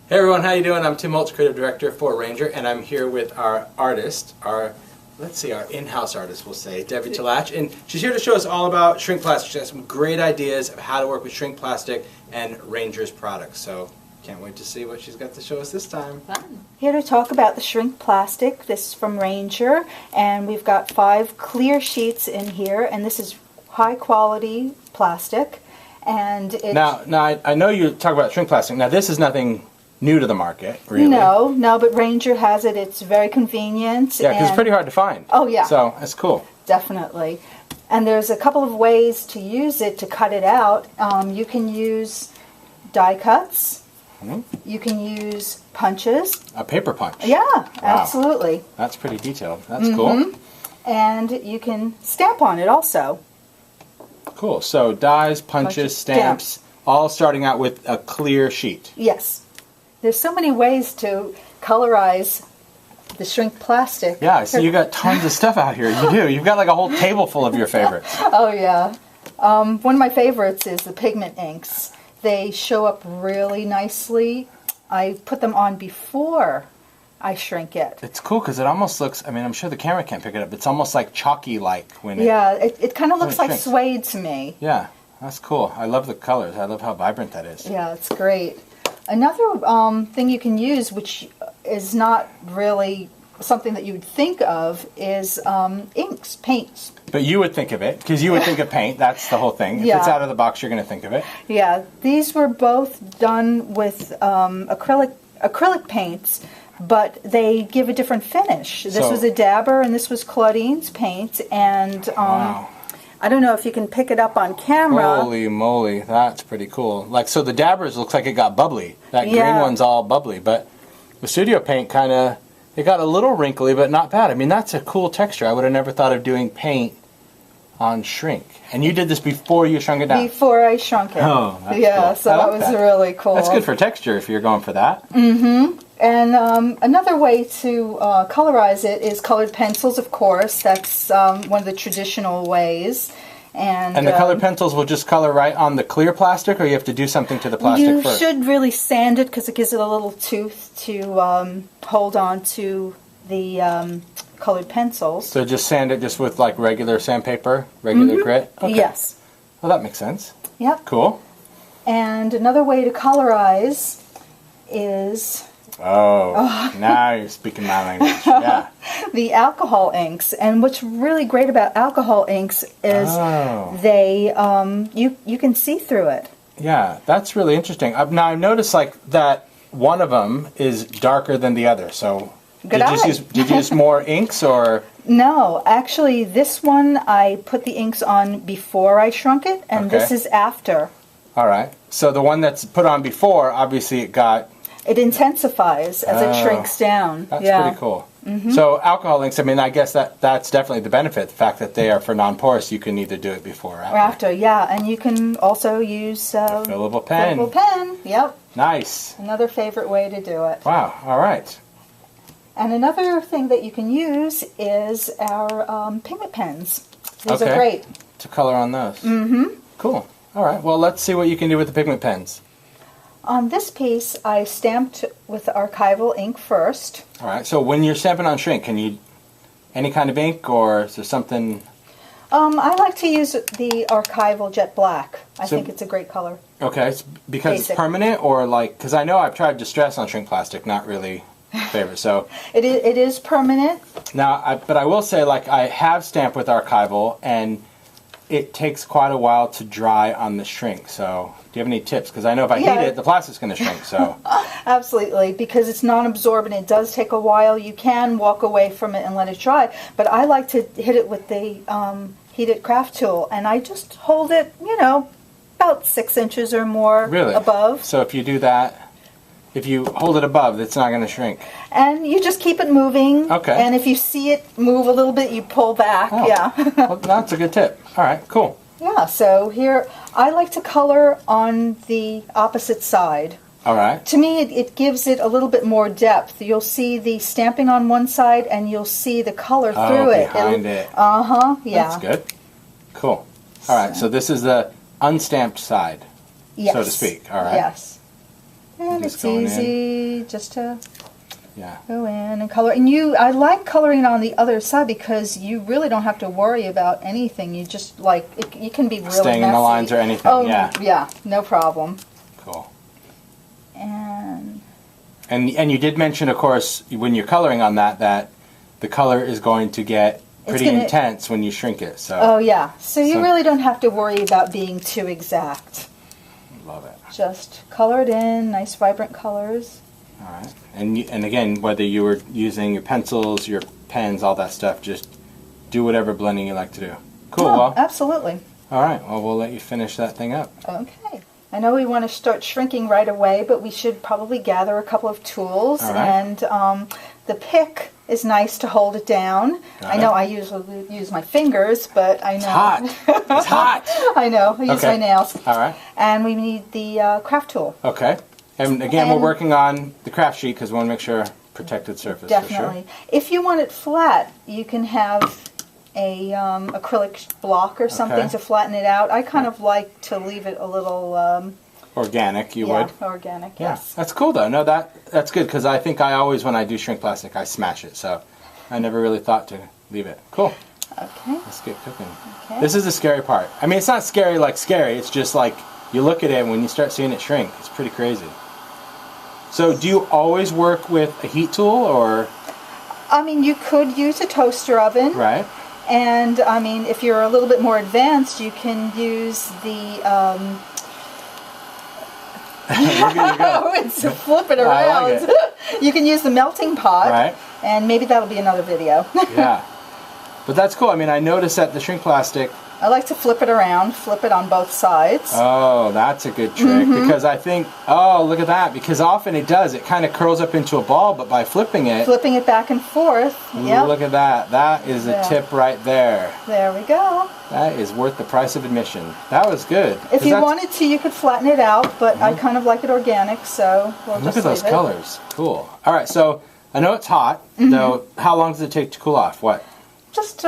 Hey everyone, how you doing? I'm Tim Holtz, Creative Director for Ranger, and I'm here with our artist, our in-house artist, we'll say, Debbie Tlach, and she's here to show us all about shrink plastic. She has some great ideas of how to work with shrink plastic and Ranger's products, so can't wait to see what she's got to show us this time. Fun. Here to talk about the shrink plastic. This is from Ranger, and we've got 5 clear sheets in here, and this is high quality plastic. And now I know you talk about shrink plastic. Now this is nothing new to the market, really. No, but Ranger has it. It's very convenient. Yeah, because it's pretty hard to find. Oh, yeah. So, it's cool. Definitely. And there's a couple of ways to use it to cut it out. You can use die cuts. Mm-hmm. You can use punches. A paper punch. Yeah, wow. Absolutely. That's pretty detailed. That's cool. And you can stamp on it also. Cool. So, dies, punches, stamps, all starting out with a clear sheet. Yes. There's so many ways to colorize the shrink plastic. Yeah, I see you got tons of stuff out here. You do. You've got like a whole table full of your favorites. Oh, yeah. One of my favorites is the pigment inks. They show up really nicely. I put them on before I shrink it. It's cool because it almost looks, I mean, I'm sure the camera can't pick it up, but it's almost like chalky-like when it... Yeah, it kind of looks like suede to me. Yeah, that's cool. I love the colors. I love how vibrant that is. Yeah, it's great. Another thing you can use, which is not really something that you would think of, is inks, paints. But you would think of it, because you would think of paint. That's the whole thing. If it's out of the box, you're going to think of it. Yeah, these were both done with acrylic paints, but they give a different finish. This was a dabber, and this was Claudine's paint, and wow. I don't know if you can pick it up on camera. Holy moly, that's pretty cool. Like, so the dabbers looks like it got bubbly. That green one's all bubbly, but the studio paint kind of, it got a little wrinkly, but not bad. I mean, that's a cool texture. I would have never thought of doing paint on shrink. And you did this before you shrunk it down? Before I shrunk it. Oh, that's cool. So that was really cool. That's good for texture if you're going for that. Mm-hmm. And another way to colorize it is colored pencils, of course. That's one of the traditional ways. And the colored pencils will just color right on the clear plastic, or you have to do something to the plastic first? You should really sand it because it gives it a little tooth to hold on to the colored pencils. So just sand it just with like regular sandpaper, regular grit? Okay. Yes. Well, that makes sense. Yep. Cool. And another way to colorize is... Oh, now you're speaking my language. Yeah. The alcohol inks. And what's really great about alcohol inks is they you can see through it. Yeah, that's really interesting. Now I've noticed like that one of them is darker than the other. So did you use more inks or? No, actually this one I put the inks on before I shrunk it, and this is after. All right. So the one that's put on before, obviously it intensifies as it shrinks down. That's pretty cool. Mm-hmm. So alcohol inks, I mean, I guess that's definitely the benefit. The fact that they are for non-porous, you can either do it before or after. And you can also use a fillable pen. Fillable pen, yep. Nice. Another favorite way to do it. Wow, all right. And another thing that you can use is our pigment pens. These are great. To color on those. Mm-hmm. Cool. All right, well, let's see what you can do with the pigment pens. On this piece, I stamped with archival ink first. All right. So when you're stamping on shrink, can you any kind of ink, or is there something? I like to use the archival jet black. I think it's a great color. Okay, it's because it's permanent, or like because I know I've tried distress on shrink plastic, not really favorite. So it is permanent. Now, but I will say, like I have stamped with archival, and it takes quite a while to dry on the shrink. So do you have any tips? Because I know if I heat it, the plastic's going to shrink. So absolutely, because it's non-absorbent. It does take a while. You can walk away from it and let it dry. But I like to hit it with the heated craft tool, and I just hold it, about 6 inches or more above. So if you do that, if you hold it above, it's not going to shrink. And you just keep it moving. Okay. And if you see it move a little bit, you pull back. Oh. Yeah. Well, that's a good tip. All right, cool. Yeah, so here, I like to color on the opposite side. All right. To me, it gives it a little bit more depth. You'll see the stamping on one side, and you'll see the color through it. Behind it. Yeah. That's good. Cool. All right, so this is the unstamped side, so to speak. All right. Yes. And Just it's going easy just to Yeah. go in and color. And I like coloring on the other side because you really don't have to worry about anything. You just you can be really Staying messy. in the lines or anything. Oh, yeah. yeah, no problem. Cool. And you did mention, of course, when you're coloring on that the color is going to get pretty intense when you shrink it. So. Oh yeah. So you really don't have to worry about being too exact. Love it. Just color it in, nice vibrant colors. All right. And again, whether you were using your pencils, your pens, all that stuff, just do whatever blending you like to do. Cool. Oh, well, absolutely. all right. Well, we'll let you finish that thing up. Okay. I know we want to start shrinking right away, but we should probably gather a couple of tools. All right. And the pick is nice to hold it down. I know I usually use my fingers, but I know. It's hot. It's hot. I know. I use my nails. All right. And we need the craft tool. Okay. And again, we're working on the craft sheet because we want to make sure protected surface. Definitely. For sure. If you want it flat, you can have a acrylic block or something to flatten it out. I kind of like to leave it a little organic. You would. Organic. Yeah, Yes. that's cool though. No, that's good because I think I always, when I do shrink plastic, I smash it. So I never really thought to leave it. Cool. Okay. Let's get cooking. Okay. This is the scary part. I mean, it's not scary like scary. It's just like you look at it and when you start seeing it shrink, it's pretty crazy. So do you always work with a heat tool or? I mean, you could use a toaster oven. Right. And I mean, if you're a little bit more advanced, you can use the to flip it around. I like it. You can use the melting pot. Right. And maybe that'll be another video. Yeah. But that's cool. I mean, I noticed that the shrink plastic. I like to flip it around, flip it on both sides. Oh, that's a good trick because I think, oh, look at that. Because often it does. It kind of curls up into a ball, but by flipping it. Flipping it back and forth. Yep. Look at that. That is a tip right there. There we go. That is worth the price of admission. That was good. If you wanted to, you could flatten it out, but I kind of like it organic, so we'll just look at those leave it. colors. Cool. All right, so I know it's hot, though. How long does it take to cool off? What? Just,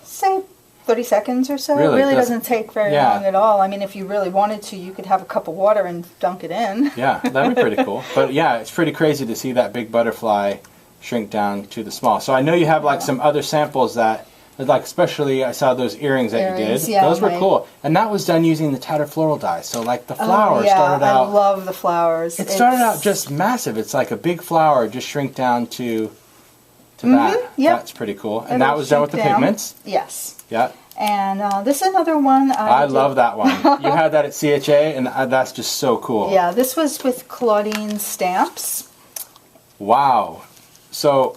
say 30 seconds or so. Really? It really doesn't take very Yeah. long at all. I mean, if you really wanted to, you could have a cup of water and dunk it in. Yeah, that'd be pretty cool. But yeah, it's pretty crazy to see that big butterfly shrink down to the small. So I know you have like some other samples that, like especially I saw those earrings that you did. Yeah, those were cool. And that was done using the tattered floral dye. So like the flower started out. I love the flowers. It started out just massive. It's like a big flower just shrink down to that. Yep. That's pretty cool. And that was done with the pigments? Yes. Yeah. And this is another one. I love that one. You had that at CHA, and that's just so cool. Yeah, this was with Claudine stamps. Wow. So,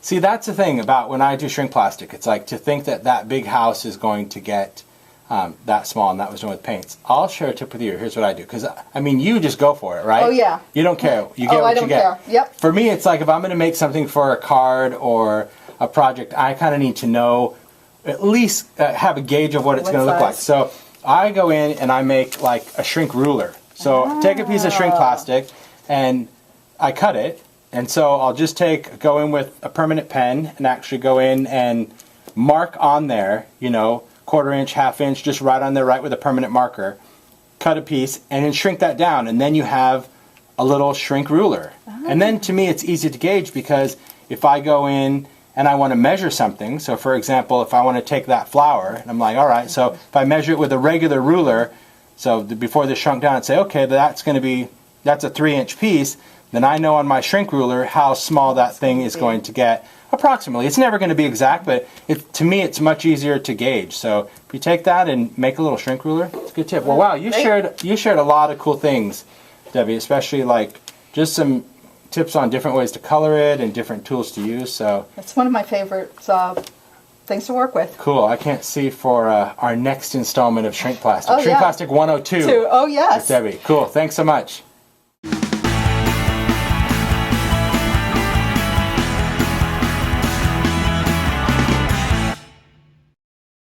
see, that's the thing about when I do shrink plastic. It's like to think that that big house is going to get that small, and that was done with paints. I'll share a tip with you. Here's what I do. Because, I mean, you just go for it, right? Oh, yeah. You don't care. You get what you get. I don't care. Yep. For me, it's like if I'm going to make something for a card or a project, I kind of need to know, at least have a gauge of what it's going to look like. So I go in and I make like a shrink ruler. So take a piece of shrink plastic and I cut it. And so I'll just go in with a permanent pen and actually go in and mark on there, you know, 1/4 inch, 1/2 inch, just right on there, right with a permanent marker. Cut a piece and then shrink that down. And then you have a little shrink ruler. And then to me it's easy to gauge because if I go in and I want to measure something, so for example, if I want to take that flower, and I'm like, all right, so if I measure it with a regular ruler, so before this shrunk down, I'd say, okay, that's a 3-inch piece, then I know on my shrink ruler how small that thing is going to get approximately. It's never going to be exact, but to me it's much easier to gauge. So if you take that and make a little shrink ruler, it's a good tip. Well, wow, you shared a lot of cool things, Debbie, especially like just some tips on different ways to color it and different tools to use. So it's one of my favorite things to work with. Cool. I can't see for our next installment of Shrink Plastic. Shrink Plastic 102. Oh, yes. With Debbie. Cool. Thanks so much.